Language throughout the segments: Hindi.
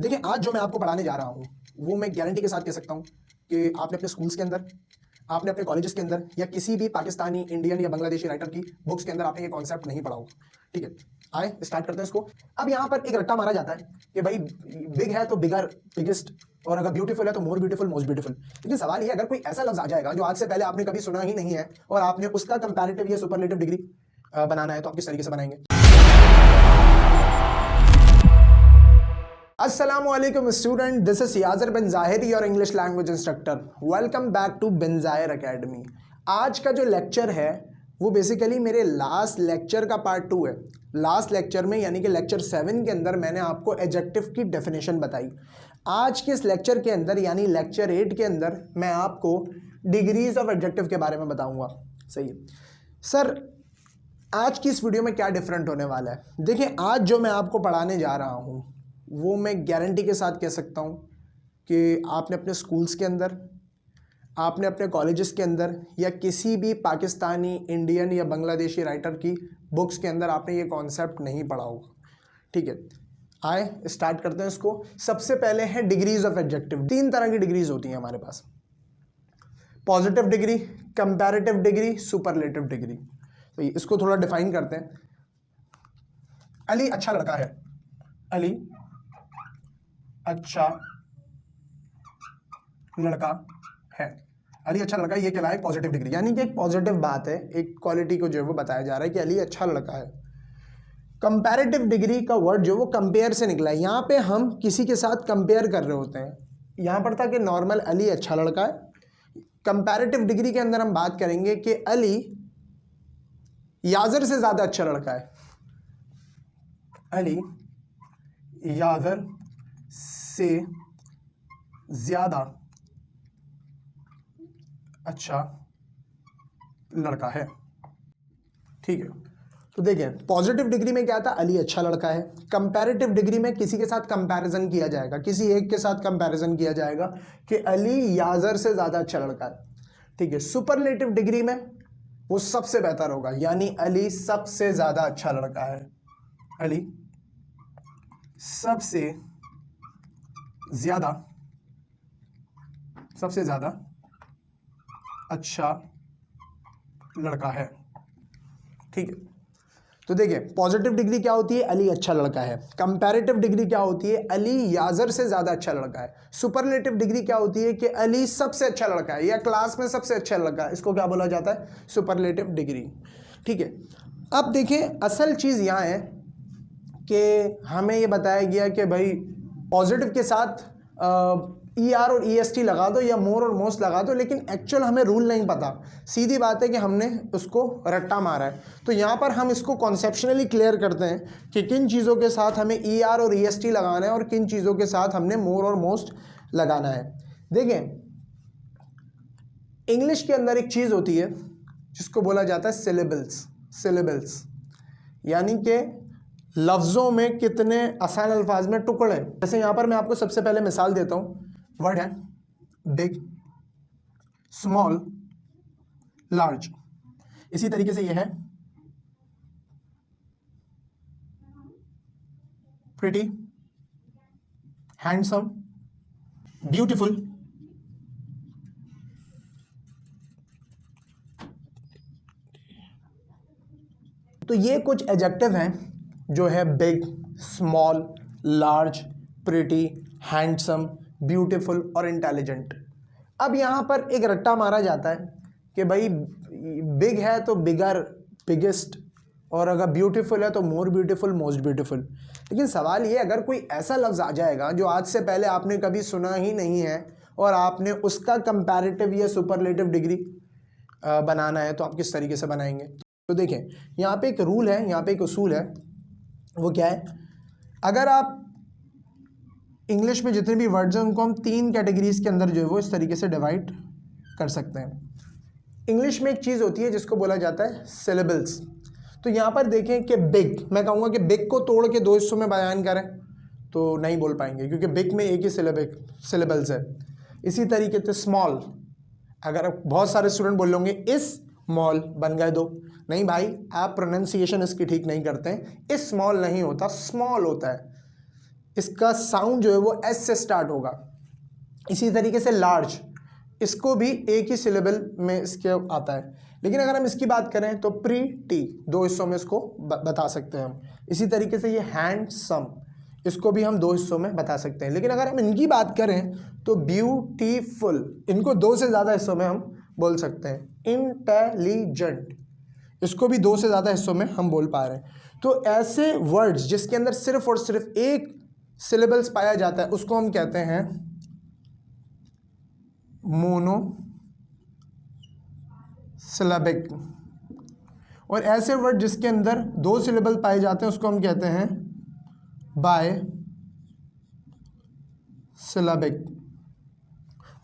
देखिए, आज जो मैं आपको पढ़ाने जा रहा हूँ वो मैं गारंटी के साथ कह सकता हूँ कि आपने अपने स्कूल्स के अंदर, आपने अपने कॉलेजेस के अंदर या किसी भी पाकिस्तानी, इंडियन या बांग्लादेशी राइटर की बुक्स के अंदर आपने ये कॉन्सेप्ट नहीं पढ़ा होगा। ठीक है, आए स्टार्ट करते हैं इसको। अब यहाँ पर एक रट्टा मारा जाता है कि भाई बिग है तो बिगर, बिगेस्ट, और अगर ब्यूटीफुल है तो मोर ब्यूटीफुल, मोस्ट ब्यूटीफुल। लेकिन सवाल ये, अगर कोई ऐसा लफ्ज आ जाएगा जो आज से पहले आपने कभी सुना ही नहीं है और आपने उसका कंपैरेटिव या सुपरलेटिव डिग्री बनाना है, तो आप किस तरीके से बनाएंगे? Assalamualaikum student, this is Yazir bin Zahir, your English language instructor. Welcome back to bin Zahir Academy. आज का जो लेक्चर है वो बेसिकली मेरे लास्ट लेक्चर का पार्ट 2 है। लास्ट लेक्चर में यानी कि लेक्चर 7 के अंदर मैंने आपको एडजेक्टिव की डेफिनेशन बताई। आज के इस लेक्चर के अंदर यानी लेक्चर 8 के अंदर मैं आपको डिग्रीज ऑफ एडजेक्टिव के बारे में बताऊंगा। सही है सर, आज की इस वीडियो में क्या डिफरेंट होने वाला है? देखिए, आज जो मैं आपको पढ़ाने जा रहा हूँ वो मैं गारंटी के साथ कह सकता हूँ कि आपने अपने स्कूल्स के अंदर, आपने अपने कॉलेजेस के अंदर या किसी भी पाकिस्तानी, इंडियन या बांग्लादेशी राइटर की बुक्स के अंदर आपने ये कॉन्सेप्ट नहीं पढ़ा होगा। ठीक है, आए स्टार्ट करते हैं इसको। सबसे पहले है डिग्रीज ऑफ एडजेक्टिव। 3 तरह की डिग्रीज होती हैं हमारे पास: positive degree, comparative degree, superlative degree. तो इसको थोड़ा डिफाइन करते हैं। अली अच्छा लड़का है, अली अच्छा लड़का है, अली अच्छा लड़का है, ये कहलाए पॉजिटिव डिग्री। यानी कि एक पॉजिटिव बात है, एक क्वालिटी को जो है वो बताया जा रहा है कि अली अच्छा लड़का है। कंपैरेटिव डिग्री का वर्ड जो वो कंपेयर से निकला है। यहाँ पे हम किसी के साथ कंपेयर कर रहे होते हैं। यहाँ पर था कि नॉर्मल अली अच्छा लड़का है। कंपैरेटिव डिग्री के अंदर हम बात करेंगे कि अली याजर से ज़्यादा अच्छा लड़का है, अली याजर से ज्यादा अच्छा लड़का है। ठीक है, तो देखिए पॉजिटिव डिग्री में क्या था, अली अच्छा लड़का है। कंपैरेटिव डिग्री में किसी के साथ कंपैरिजन किया जाएगा, किसी एक के साथ कंपैरिजन किया जाएगा कि अली याजर से ज्यादा अच्छा लड़का है। ठीक है, सुपरलेटिव डिग्री में वो सबसे बेहतर होगा, यानी अली सबसे ज्यादा अच्छा लड़का है, अली सबसे ज्यादा अच्छा लड़का है। ठीक है, तो देखिए पॉजिटिव डिग्री क्या होती है, अली अच्छा लड़का है। कंपैरेटिव डिग्री क्या होती है, अली याजर से ज्यादा अच्छा लड़का है। सुपरलेटिव डिग्री क्या होती है कि अली सबसे अच्छा लड़का है या क्लास में सबसे अच्छा लड़का है। इसको क्या बोला जाता है, सुपरलेटिव डिग्री। ठीक है, अब देखिए असल चीज यहां है कि हमें ये बताया गया कि भाई पॉजिटिव के साथ ER और EST लगा दो या मोर और मोस्ट लगा दो, लेकिन एक्चुअल हमें रूल नहीं पता। सीधी बात है कि हमने उसको रट्टा मारा है। तो यहाँ पर हम इसको कॉन्सेप्शनली क्लियर करते हैं कि किन चीज़ों के साथ हमें ER और EST लगाना है और किन चीज़ों के साथ हमने मोर और मोस्ट लगाना है। देखें, इंग्लिश के अंदर एक चीज़ होती है जिसको बोला जाता है सिलेबल्स। सिलेबल्स यानी कि लफ्ज़ों में कितने आसान अल्फाज में टुकड़े। जैसे यहाँ पर मैं आपको सबसे पहले मिसाल देता हूँ। वर्ड है बिग, स्मॉल, लार्ज। इसी तरीके से ये है प्रिटी, हैंडसम, ब्यूटीफुल, तो ये कुछ एडजेक्टिव हैं जो है big, small, large, pretty, handsome, beautiful और इंटेलिजेंट। अब यहाँ पर एक रट्टा मारा जाता है कि भाई बिग है तो बिगर, बिगेस्ट, और अगर ब्यूटीफुल है तो मोर ब्यूटीफुल, मोस्ट ब्यूटीफुल। लेकिन सवाल ये, अगर कोई ऐसा लफ्ज़ आ जाएगा जो आज से पहले आपने कभी सुना ही नहीं है और आपने उसका कंपैरेटिव या सुपरलेटिव डिग्री बनाना है, तो आप किस तरीके से बनाएंगे? तो देखें, यहाँ पे एक रूल है, यहाँ पे एक उसूल है। वो क्या है, अगर आप इंग्लिश में जितने भी वर्ड्स हैं उनको हम 3 कैटेगरीज के अंदर जो है वो इस तरीके से डिवाइड कर सकते हैं। इंग्लिश में एक चीज़ होती है जिसको बोला जाता है सिलेबल्स। तो यहाँ पर देखें कि बिग, मैं कहूँगा कि बिग को तोड़ के 2 हिस्सों में बयान करें तो नहीं बोल पाएंगे, क्योंकि बिग में एक ही सिलेबल्स है। इसी तरीके से स्मॉल, अगर बहुत सारे स्टूडेंट बोल लोगे इस स्मॉल, बन गए 2। नहीं भाई, आप प्रोनाउंसिएशन इसकी ठीक नहीं करते हैं। इस स्मॉल नहीं होता, स्मॉल होता है। इसका साउंड जो है वो एस से स्टार्ट होगा। इसी तरीके से लार्ज, इसको भी एक ही सिलेबल में इसके आता है। लेकिन अगर हम इसकी बात करें तो प्रीटी, 2 हिस्सों में इसको बता सकते हैं हम। इसी तरीके से ये हैंडसम, इसको भी हम 2 हिस्सों में बता सकते हैं। लेकिन अगर हम इनकी बात करें तो ब्यूटीफुल, इनको 2 से ज़्यादा हिस्सों में हम बोल सकते हैं। इंटेलिजेंट, इसको भी 2 से ज़्यादा हिस्सों में हम बोल पा रहे हैं। तो ऐसे वर्ड्स जिसके अंदर सिर्फ और सिर्फ एक सिलेबल्स पाया जाता है उसको हम कहते हैं मोनोसिलेबिक। और ऐसे वर्ड जिसके अंदर 2 सिलेबल पाए जाते हैं उसको हम कहते हैं बायसिलेबिक।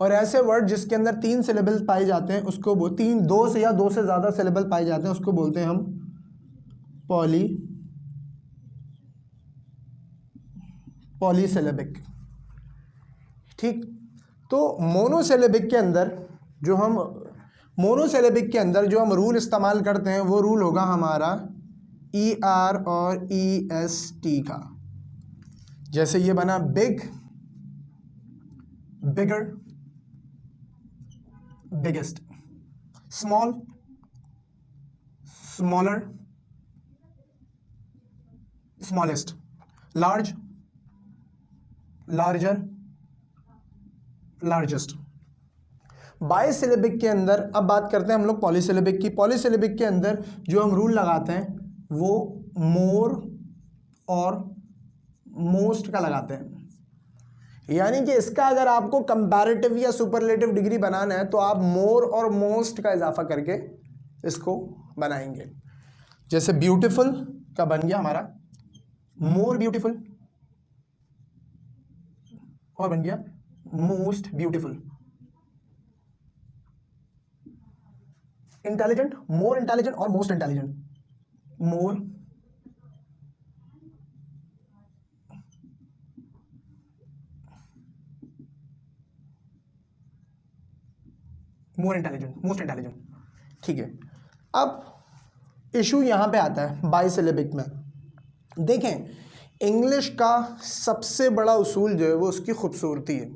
और ऐसे वर्ड जिसके अंदर 3 सिलेबल पाए जाते हैं उसको 2 से या 2 से ज़्यादा सिलेबल पाए जाते हैं उसको बोलते हैं हम पॉलीसिलेबिक। ठीक, तो मोनोसिलेबिक के अंदर जो हम रूल इस्तेमाल करते हैं वो रूल होगा हमारा ER और EST का। जैसे ये बना big, bigger, biggest, small, smaller, smallest, large, larger, largest. Bisyllabic के अंदर अब बात करते हैं हम लोग पॉलीसिलेबिक की। पॉलीसिलेबिक के अंदर जो हम रूल लगाते हैं वो मोर और मोस्ट का लगाते हैं। यानी कि इसका अगर आपको कंपैरेटिव या सुपरलेटिव डिग्री बनाना है तो आप मोर और मोस्ट का इजाफा करके इसको बनाएंगे। जैसे ब्यूटीफुल का बन गया हमारा मोर ब्यूटीफुल और बन गया most beautiful. Intelligent, more intelligent और most intelligent. More intelligent, most intelligent. ठीक है, अब इशू यहां पे आता है बायसिलेबिक में। देखें, इंग्लिश का सबसे बड़ा उसूल जो है वो उसकी खूबसूरती है।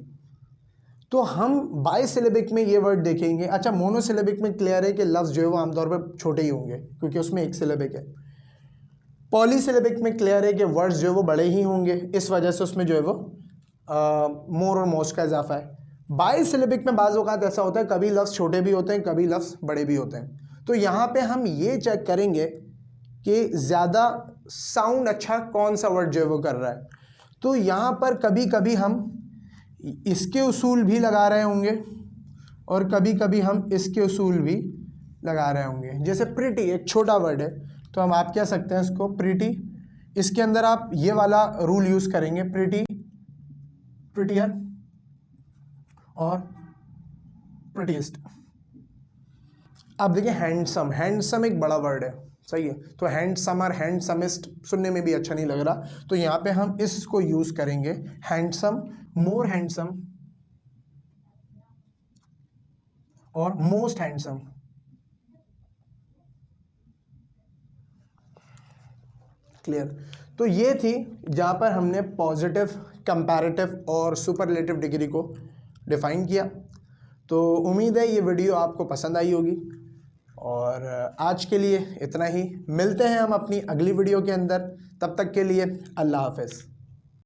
तो हम बायसिलेबिक में ये वर्ड देखेंगे। अच्छा, मोनोसिलेबिक में क्लियर है कि लफ्ज़ जो है वो आमतौर पर छोटे ही होंगे क्योंकि उसमें एक सिलेबिक है। पॉलीसिलेबिक में क्लियर है कि वर्ड्स जो है वो बड़े ही होंगे, इस वजह से उसमें जो है वो मोर और मोस्ट का इजाफा है। बायसिलेबिक में बाज़ औक़ात ऐसा होता है कभी लफ्ज़ छोटे भी होते हैं, कभी लफ्ज़ बड़े भी होते हैं। तो यहाँ पे हम ये चेक करेंगे कि ज़्यादा साउंड अच्छा कौन सा वर्ड जो है वो कर रहा है। तो यहाँ पर कभी कभी हम इसके उसूल भी लगा रहे होंगे और कभी कभी हम इसके उसूल भी लगा रहे होंगे। जैसे प्रिटी एक छोटा वर्ड है तो हम आप कह सकते हैं इसको प्रिटी। इसके अंदर आप ये वाला रूल यूज़ करेंगे प्रिटी, प्रिटियर और प्रिटीएस्ट। अब देखिए हैंडसम, हैंडसम एक बड़ा वर्ड है, सही है। तो हैंडसम और हैंडसमेस्ट सुनने में भी अच्छा नहीं लग रहा, तो यहाँ पे हम इसको यूज़ करेंगे हैंडसम, मोर हैंडसम और मोस्ट हैंडसम। क्लियर। तो ये थी जहाँ पर हमने पॉजिटिव, कंपैरेटिव और सुपरलेटिव डिग्री को डिफाइन किया। तो उम्मीद है ये वीडियो आपको पसंद आई होगी और आज के लिए इतना ही। मिलते हैं हम अपनी अगली वीडियो के अंदर, तब तक के लिए अल्लाह हाफ़िज़।